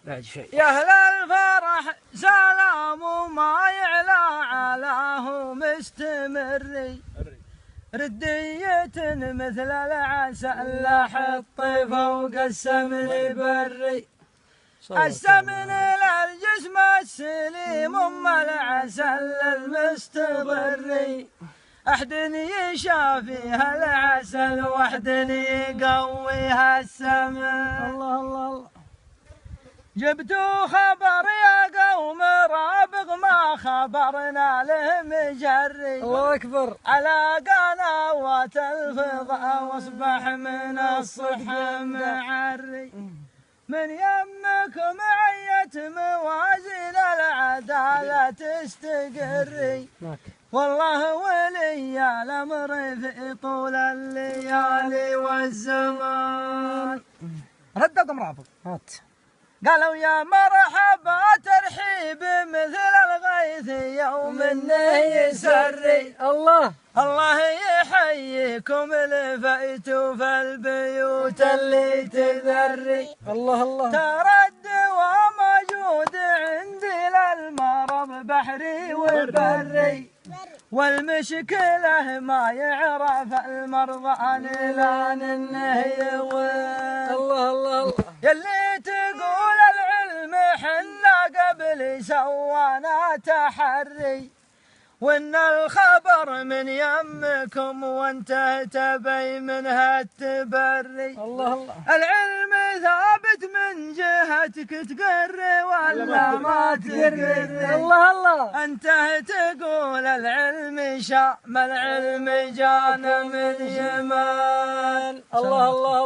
بعد شيء. يا أهل الفرح سلام وما يعلى علاه مستمري، ردية مثل العسل حطي فوق السمن بري، السمن للجسم السليم العسل المستضري، أحد يشافيها العسل وأحد يقويها السمن. الله الله الله. جبتوا خبر يا قوم رابغ ما خبرنا له مجري، الله أكبر. على قنوات الفضاء واصبح من الصبح معري، من يمكم عية موازين العدالة تستقري، والله ولي الأمر في طول الليالي والزمان. ردوا مرافق هات. قالوا يا مرحبا ترحيب مثل الغيث يوم انه يسري، الله الله يحييكم لفيتوا في البيوت اللي تذري، الله الله. ترى الدواء موجود عندي للمرض بحري وبري، والمشكلة ما يعرف المرضى لان انه يوين. الله الله الله. يلي تقول العلم حنا قبل سوانا تحري، وان الخبر من يمكم وانت تبي منها التبري، الله الله. العلم ثابت من جهتك تقر ولا ما تقر. الله الله. انت تقول العلم شام العلم جانا من يمان. الله الله الله.